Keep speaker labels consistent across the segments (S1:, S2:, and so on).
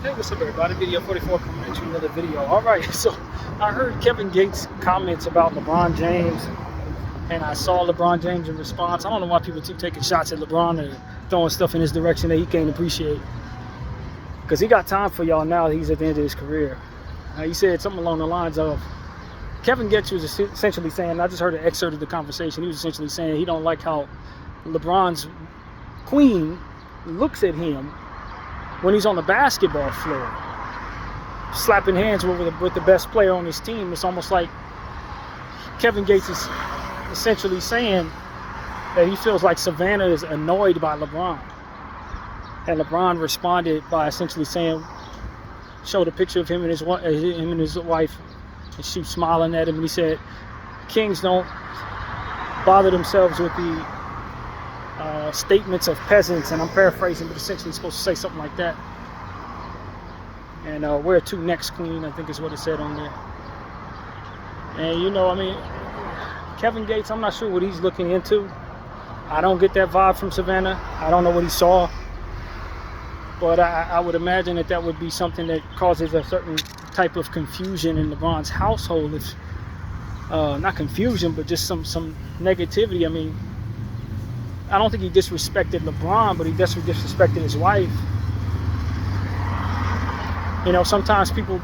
S1: Hey, what's up, everybody? Video 44 coming at you another video. All right, so I heard Kevin Gates' comments about LeBron James, and I saw LeBron James in response. I don't know why people keep taking shots at LeBron and throwing stuff in his direction that he can't appreciate, because he got time for y'all now that he's at the end of his career. He said something along the lines of, Kevin Gates was essentially saying, I just heard an excerpt of the conversation, he was essentially saying he don't like how LeBron's queen looks at him when he's on the basketball floor, slapping hands with the best player on his team. It's almost like Kevin Gates is essentially saying that he feels like Savannah is annoyed by LeBron. And LeBron responded by essentially saying, showed a picture of him and his wife, and she was smiling at him, and he said, kings don't bother themselves with the statements of peasants, and I'm paraphrasing, but essentially supposed to say something like that. And where to next, queen, I think is what it said on there. And you know, I mean, Kevin Gates, I'm not sure what he's looking into. I don't get that vibe from Savannah. I don't know what he saw, but I would imagine that would be something that causes a certain type of confusion in LeBron's household. If not confusion, but just some negativity. I mean, I don't think he disrespected LeBron, but he definitely disrespected his wife. You know, sometimes people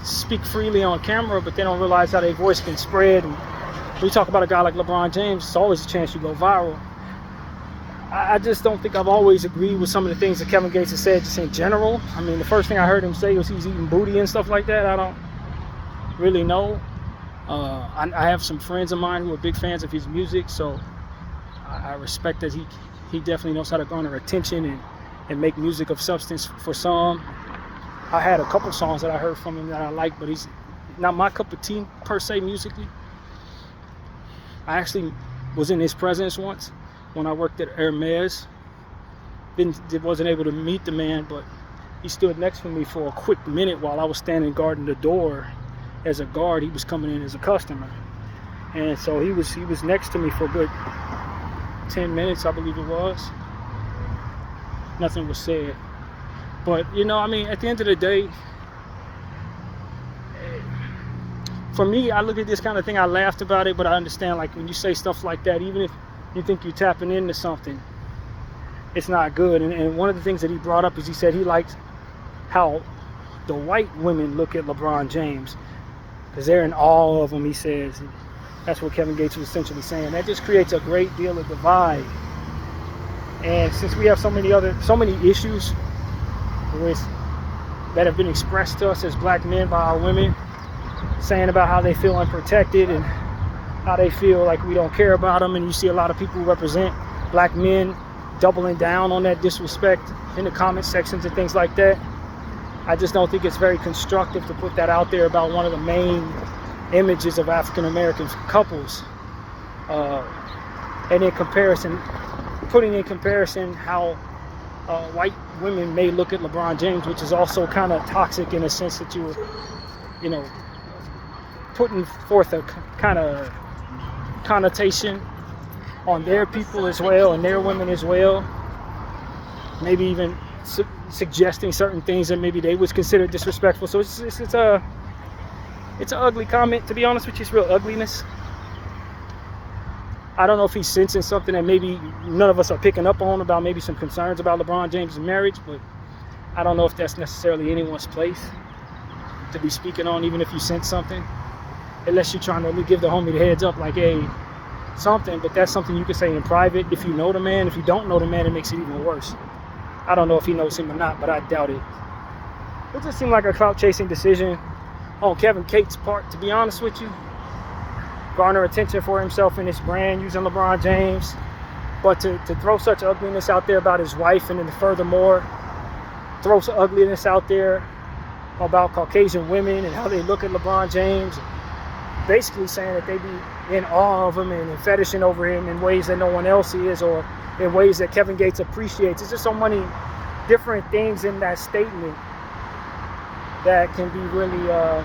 S1: speak freely on camera, but they don't realize how their voice can spread. And when you talk about a guy like LeBron James, it's always a chance you go viral. I just don't think I've always agreed with some of the things that Kevin Gates has said, just in general. I mean, the first thing I heard him say was he's eating booty and stuff like that. I don't really know. I have some friends of mine who are big fans of his music, so I respect that he definitely knows how to garner attention and make music of substance for some. I had a couple songs that I heard from him that I like, but he's not my cup of tea per se musically. I actually was in his presence once when I worked at Hermes. Wasn't able to meet the man, but he stood next to me for a quick minute while I was standing guarding the door as a guard. He was coming in as a customer, and so he was next to me for a good 10 minutes, I believe it was. Nothing was said. But, you know, I mean, at the end of the day, for me, I look at this kind of thing, I laughed about it, but I understand, like, when you say stuff like that, even if you think you're tapping into something, it's not good. And one of the things that he brought up is he said he likes how the white women look at LeBron James, because they're in awe of him, he says. That's what Kevin Gates was essentially saying. That just creates a great deal of divide. And since we have so many issues that have been expressed to us as black men by our women, saying about how they feel unprotected and how they feel like we don't care about them, and you see a lot of people who represent black men doubling down on that disrespect in the comment sections and things like that. I just don't think it's very constructive to put that out there about one of the main images of African American couples, and in comparison, putting in comparison how white women may look at LeBron James, which is also kind of toxic in a sense that you know, putting forth a kind of connotation on their people as well and their women as well, maybe even suggesting certain things that maybe they would consider disrespectful. So it's an ugly comment, to be honest with you. It's real ugliness. I don't know if he's sensing something that maybe none of us are picking up on, about maybe some concerns about LeBron James' marriage, but I don't know if that's necessarily anyone's place to be speaking on, even if you sense something, unless you're trying to give the homie the heads up, like, hey, something. But that's something you can say in private if you know the man. If you don't know the man, it makes it even worse. I don't know if he knows him or not, but I doubt it. It just seemed like a clout-chasing decision on Kevin Gates' part, to be honest with you. Garner attention for himself and his brand using LeBron James, but to throw such ugliness out there about his wife, and then furthermore throw some ugliness out there about Caucasian women and how they look at LeBron James, basically saying that they be in awe of him and fetishing over him in ways that no one else is, or in ways that Kevin Gates appreciates. It's just so many different things in that statement that can be really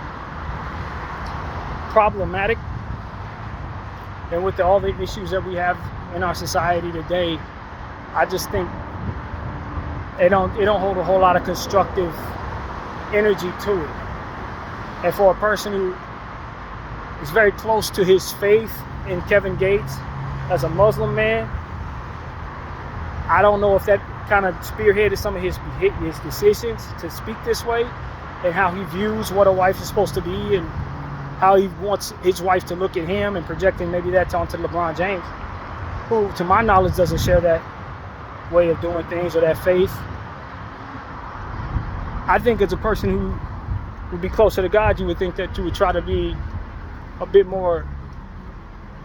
S1: problematic. And with all the issues that we have in our society today, I just think it don't hold a whole lot of constructive energy to it. And for a person who is very close to his faith in Kevin Gates as a Muslim man, I don't know if that kind of spearheaded some of his decisions to speak this way, and how he views what a wife is supposed to be, and how he wants his wife to look at him, and projecting maybe that onto LeBron James, who to my knowledge doesn't share that way of doing things or that faith. I think as a person who would be closer to God, you would think that you would try to be a bit more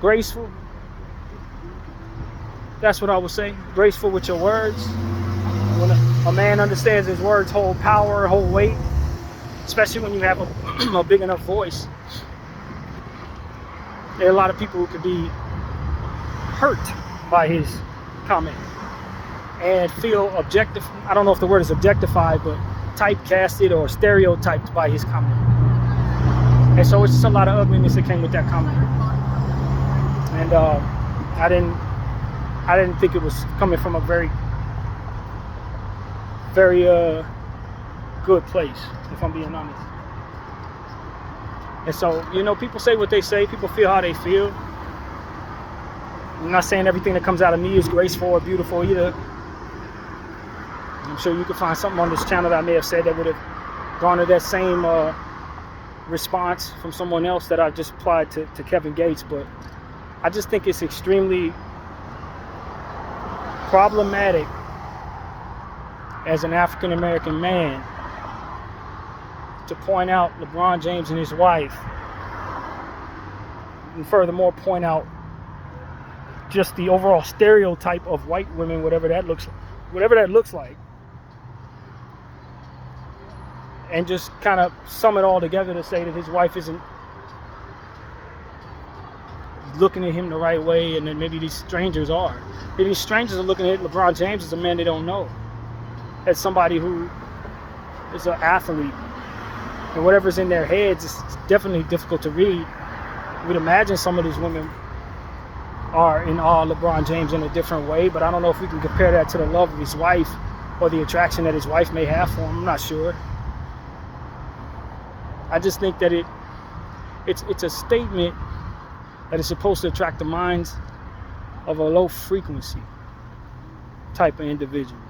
S1: graceful. That's what I would say. Graceful with your words. When a man understands his words hold power, hold weight, especially when you have a big enough voice. There are a lot of people who could be hurt by his comment and feel I don't know if the word is objectified, but typecasted or stereotyped by his comment. And so it's just a lot of ugliness that came with that comment. And I didn't think it was coming from a very good place, if I'm being honest. And so, people say what they say, people feel how they feel. I'm not saying everything that comes out of me is graceful or beautiful either. I'm sure you could find something on this channel that I may have said that would have garnered that same response from someone else that I just applied to Kevin Gates. But I just think it's extremely problematic as an African American man to point out LeBron James and his wife, and furthermore point out just the overall stereotype of white women, whatever that looks like, and just kind of sum it all together to say that his wife isn't looking at him the right way, and then maybe these strangers are. Maybe these strangers are looking at LeBron James as a man they don't know, as somebody who is an athlete, and whatever's in their heads is definitely difficult to read. We'd imagine some of these women are in awe of LeBron James in a different way, but I don't know if we can compare that to the love of his wife or the attraction that his wife may have for him. I'm not sure. I just think that it's a statement that is supposed to attract the minds of a low frequency type of individual.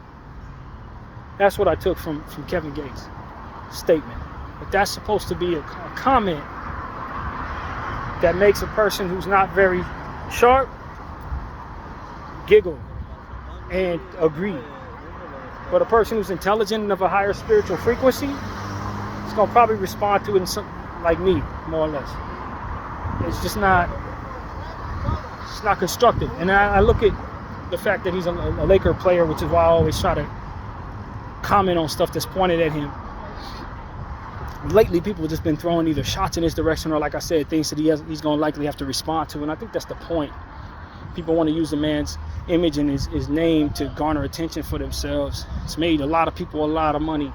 S1: That's what I took from Kevin Gates' statement. But that's supposed to be a comment that makes a person who's not very sharp giggle and agree. But a person who's intelligent and of a higher spiritual frequency is going to probably respond to it in something like me, more or less. It's just not constructive. And I look at the fact that he's a Laker player, which is why I always try to comment on stuff that's pointed at him. Lately, people have just been throwing either shots in his direction or, like I said, things that he's going to likely have to respond to. And I think that's the point. People want to use the man's image and his name to garner attention for themselves. It's made a lot of people a lot of money.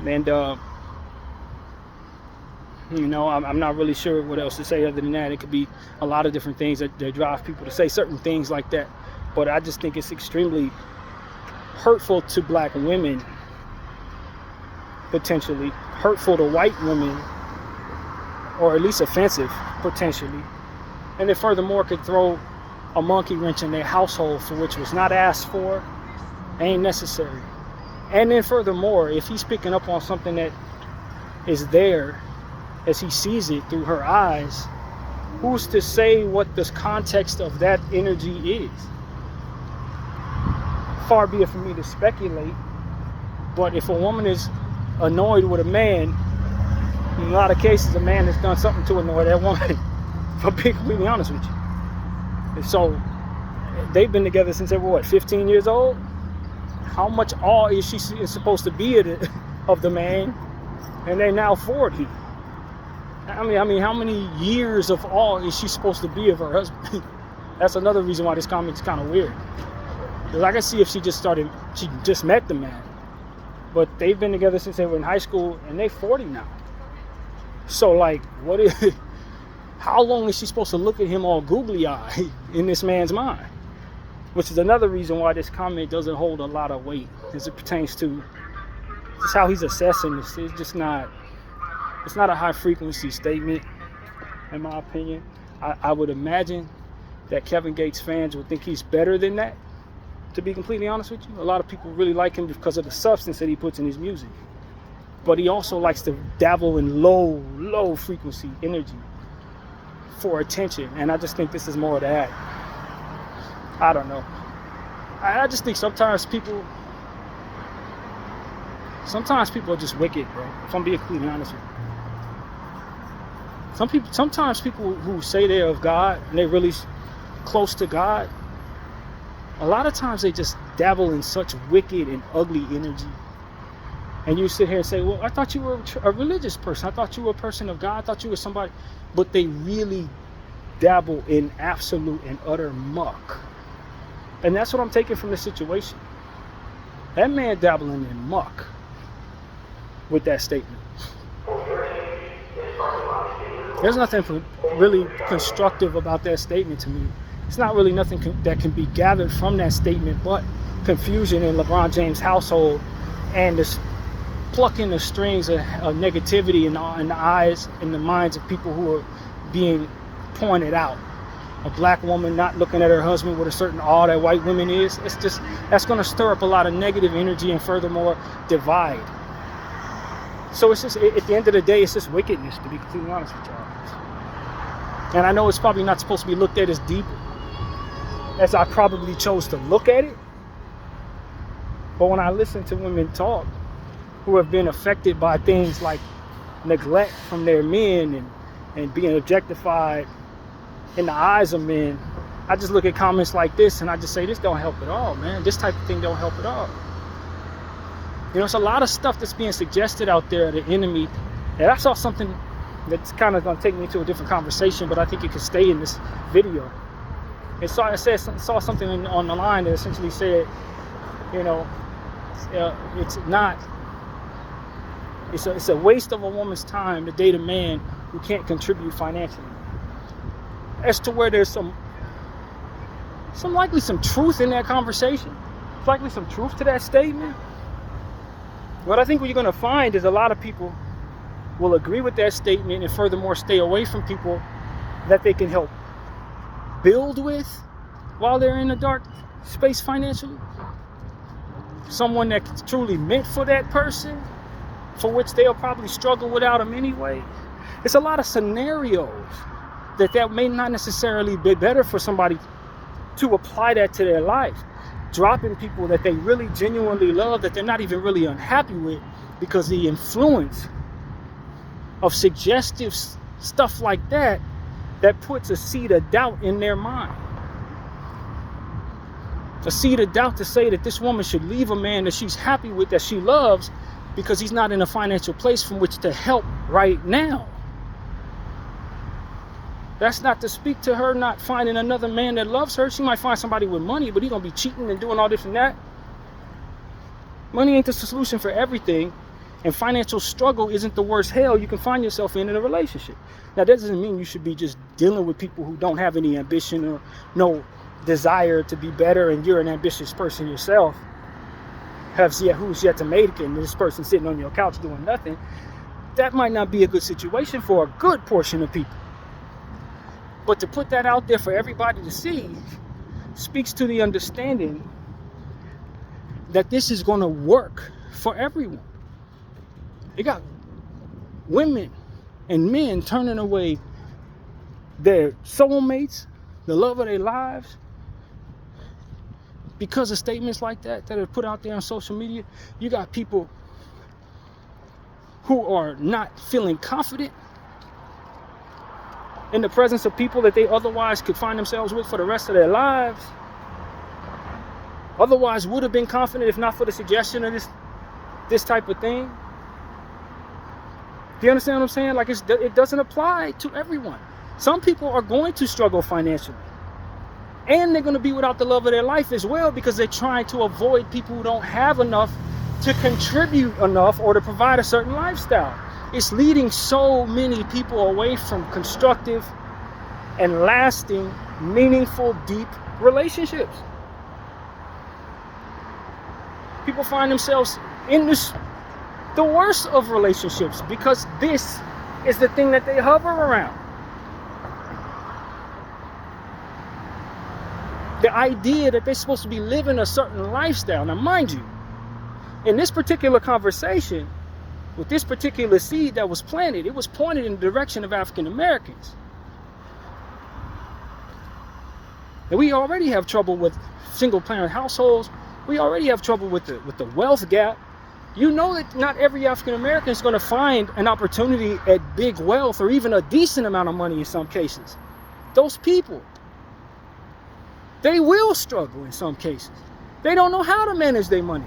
S1: And, I'm not really sure what else to say other than that. It could be a lot of different things that drive people to say certain things like that. But I just think it's extremely hurtful to black women, potentially hurtful to white women, or at least offensive, potentially. And then furthermore could throw a monkey wrench in their household, for which was not asked for, ain't necessary. And then furthermore, if he's picking up on something that is there as he sees it through her eyes, who's to say what the context of that energy is? Far be it for me to speculate, but if a woman is annoyed with a man, in a lot of cases a man has done something to annoy that woman, if I'm being completely honest with you. And so they've been together since they were 15 years old? How much awe is she supposed to be of the man, and they're now 40? I mean, how many years of awe is she supposed to be of her husband? That's another reason why this comment is kind of weird. Because I can see if she just met the man. But they've been together since they were in high school, and they're 40 now. So, like, how long is she supposed to look at him all googly-eyed in this man's mind? Which is another reason why this comment doesn't hold a lot of weight as it pertains to just how he's assessing this. It's just not. It's not a high frequency statement, in my opinion. I would imagine that Kevin Gates fans would think he's better than that. To be completely honest with you, a lot of people really like him because of the substance that he puts in his music. But he also likes to dabble in low frequency energy for attention, and I just think this is more of that. I don't know. I just think sometimes people are just wicked, bro. If I'm being completely honest with you. Sometimes people who say they're of God and they're really close to God, a lot of times they just dabble in such wicked and ugly energy. And you sit here and say, well, I thought you were a religious person. I thought you were a person of God. I thought you were somebody. But they really dabble in absolute and utter muck. And that's what I'm taking from this situation. That man dabbling in muck with that statement. There's nothing really constructive about that statement to me. It's not really nothing that can be gathered from that statement but confusion in LeBron James' household and this plucking the strings of negativity in the eyes and the minds of people who are being pointed out. A black woman not looking at her husband with a certain awe that white women is. It's just, that's going to stir up a lot of negative energy and furthermore divide. So it's just, at the end of the day, it's just wickedness, to be completely honest with y'all. And I know it's probably not supposed to be looked at as deep as I probably chose to look at it. But when I listen to women talk who have been affected by things like neglect from their men and being objectified in the eyes of men, I just look at comments like this and I just say, this don't help at all, man. This type of thing don't help at all. You know, it's a lot of stuff that's being suggested out there, the enemy. And I saw something that's kind of going to take me to a different conversation, but I think it could stay in this video. And so I saw something on the line that essentially said, you know, it's a waste of a woman's time to date a man who can't contribute financially. As to where there's some likely some truth in that conversation, likely some truth to that statement. What I think what you're going to find is a lot of people will agree with that statement and furthermore stay away from people that they can help build with while they're in a dark space financially. Someone that's truly meant for that person, for which they'll probably struggle without them anyway. It's a lot of scenarios that may not necessarily be better for somebody to apply that to their life. Dropping people that they really genuinely love, that they're not even really unhappy with, because the influence of suggestive stuff like that puts a seed of doubt in their mind. A seed of doubt to say that this woman should leave a man that she's happy with, that she loves, because he's not in a financial place from which to help right now. That's not to speak to her not finding another man that loves her. She might find somebody with money, but he's going to be cheating and doing all this and that. Money ain't the solution for everything. And financial struggle isn't the worst hell you can find yourself in a relationship. Now, that doesn't mean you should be just dealing with people who don't have any ambition or no desire to be better, and you're an ambitious person yourself. Who's yet to make it, and this person sitting on your couch doing nothing. That might not be a good situation for a good portion of people. But to put that out there for everybody to see speaks to the understanding that this is going to work for everyone. You got women and men turning away their soulmates, the love of their lives, because of statements like that are put out there on social media. You got people who are not feeling confident in the presence of people that they otherwise could find themselves with for the rest of their lives. Otherwise would have been confident if not for the suggestion of this type of thing. Do you understand what I'm saying? Like, it doesn't apply to everyone. Some people are going to struggle financially. And they're going to be without the love of their life as well, because they're trying to avoid people who don't have enough to contribute enough or to provide a certain lifestyle. It's leading so many people away from constructive and lasting, meaningful, deep relationships. People find themselves in this the worst of relationships, because this is the thing that they hover around. The idea that they're supposed to be living a certain lifestyle. Now, mind you, in this particular conversation, with this particular seed that was planted, it was pointed in the direction of African Americans. And we already have trouble with single parent households. We already have trouble with the wealth gap. You know that not every African American is going to find an opportunity at big wealth or even a decent amount of money in some cases. Those people, they will struggle in some cases. They don't know how to manage their money.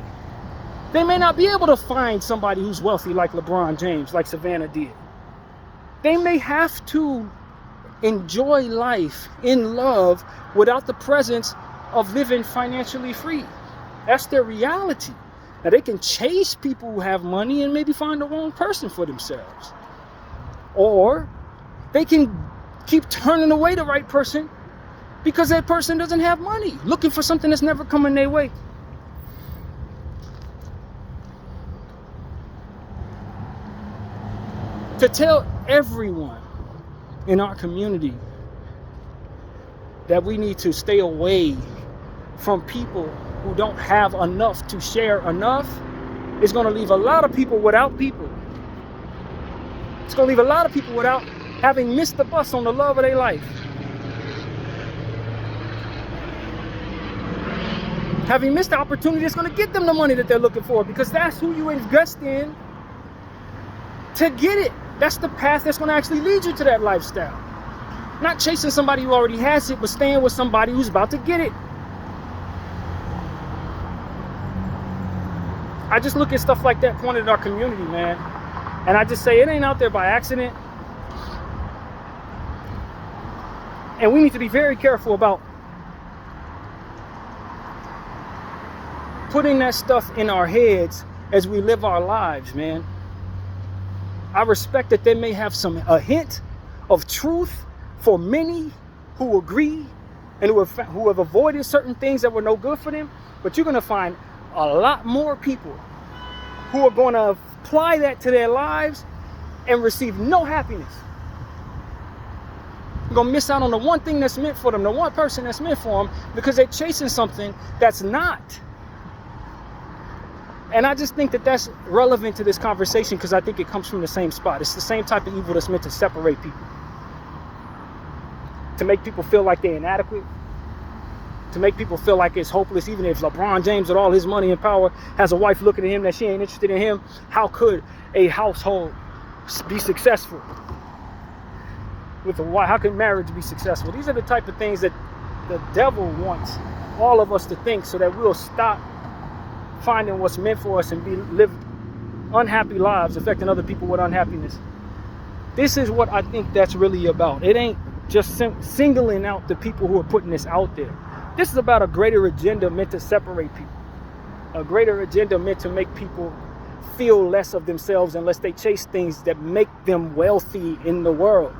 S1: They may not be able to find somebody who's wealthy like LeBron James, like Savannah did. They may have to enjoy life in love without the presence of living financially free. That's their reality. Now, they can chase people who have money and maybe find the wrong person for themselves. Or they can keep turning away the right person because that person doesn't have money, looking for something that's never coming their way. To tell everyone in our community that we need to stay away from people who don't have enough to share enough is going to leave a lot of people without people. It's going to leave a lot of people without having missed the bus on the love of their life. Having missed the opportunity that's going to get them the money that they're looking for, because that's who you invest in to get it. That's the path that's going to actually lead you to that lifestyle. Not chasing somebody who already has it, but staying with somebody who's about to get it. I just look at stuff like that pointed at our community, man. And I just say it ain't out there by accident. And we need to be very careful about putting that stuff in our heads as we live our lives, man. I respect that they may have a hint of truth for many who agree and who have avoided certain things that were no good for them. But you're going to find a lot more people who are going to apply that to their lives and receive no happiness. You're going to miss out on the one thing that's meant for them, the one person that's meant for them, because they're chasing something that's not. And I just think that that's relevant to this conversation because I think it comes from the same spot. It's the same type of evil that's meant to separate people. To make people feel like they're inadequate. To make people feel like it's hopeless. Even if LeBron James with all his money and power has a wife looking at him that she ain't interested in him, how could a household be successful? With a wife, how can marriage be successful? These are the type of things that the devil wants all of us to think so that we'll stop finding what's meant for us and live unhappy lives affecting other people with unhappiness. This is what I think that's really about. It ain't just singling out the people who are putting this out there. This is about a greater agenda meant to separate people. A greater agenda meant to make people feel less of themselves unless they chase things that make them wealthy in the world.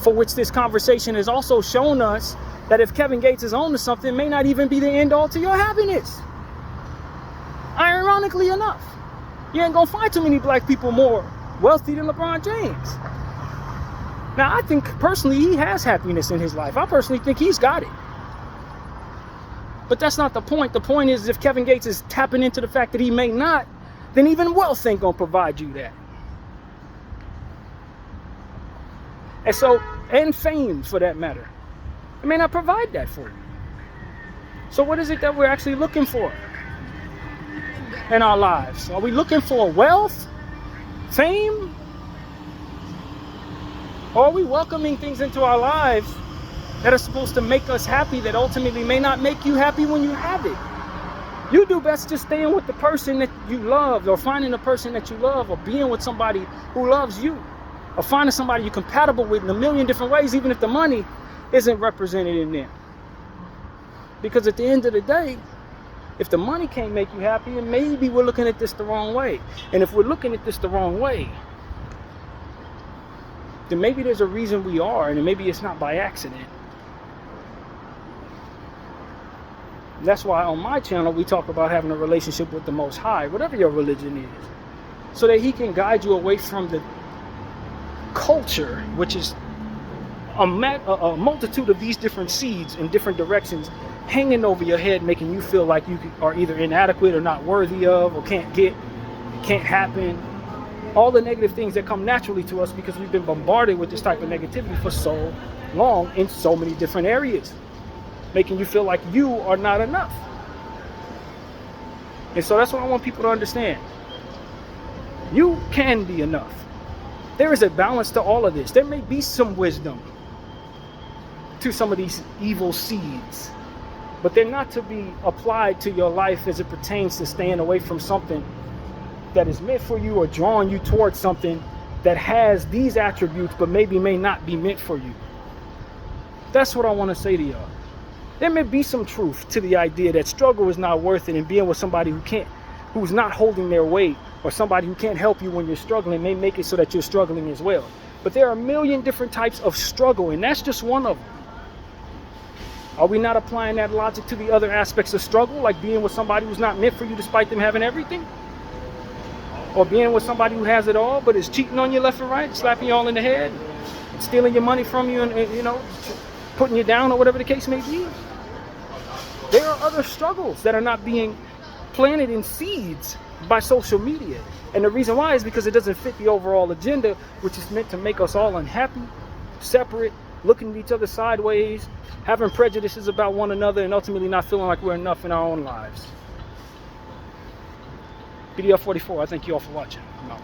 S1: For which this conversation has also shown us that if Kevin Gates is on to something, it may not even be the end all to your happiness. Ironically enough, you ain't gonna find too many black people more wealthy than LeBron James. Now, I think personally he has happiness in his life. I personally think he's got it. But that's not the point. The point is if Kevin Gates is tapping into the fact that he may not, then even wealth ain't gonna provide you that. And so, and fame for that matter, it may not provide that for you. So what is it that we're actually looking for in our lives? Are we looking for wealth, fame? Or are we welcoming things into our lives that are supposed to make us happy that ultimately may not make you happy when you have it? You do best just staying with the person that you love, or finding the person that you love, or being with somebody who loves you, or finding somebody you're compatible with in a million different ways, even if the money isn't represented in there. Because at the end of the day, if the money can't make you happy, then maybe we're looking at this the wrong way. And if we're looking at this the wrong way, then maybe there's a reason we are, and maybe it's not by accident. And that's why on my channel we talk about having a relationship with the Most High, whatever your religion is. so that he can guide you away from the culture, which is a multitude of these different seeds in different directions hanging over your head, making you feel like you are either inadequate or not worthy of, or can't happen. All the negative things that come naturally to us because we've been bombarded with this type of negativity for so long in so many different areas, making you feel like you are not enough. And so that's what I want people to understand. You can be enough. There is a balance to all of this. There may be some wisdom to some of these evil seeds, but they're not to be applied to your life as it pertains to staying away from something that is meant for you or drawing you towards something that has these attributes but maybe may not be meant for you. That's what I want to say to y'all. There may be some truth to the idea that struggle is not worth it, and being with somebody who's not holding their weight, or somebody who can't help you when you're struggling may make it so that you're struggling as well. But there are a million different types of struggle, and that's just one of them. Are we not applying that logic to the other aspects of struggle, like being with somebody who's not meant for you despite them having everything? Or being with somebody who has it all but is cheating on you left and right, slapping you all in the head, stealing your money from you, and putting you down, or whatever the case may be? There are other struggles that are not being planted in seeds by social media. And the reason why is because it doesn't fit the overall agenda, which is meant to make us all unhappy, separate, looking at each other sideways, having prejudices about one another, and ultimately not feeling like we're enough in our own lives. BDL 44, I thank you all for watching. I'm out.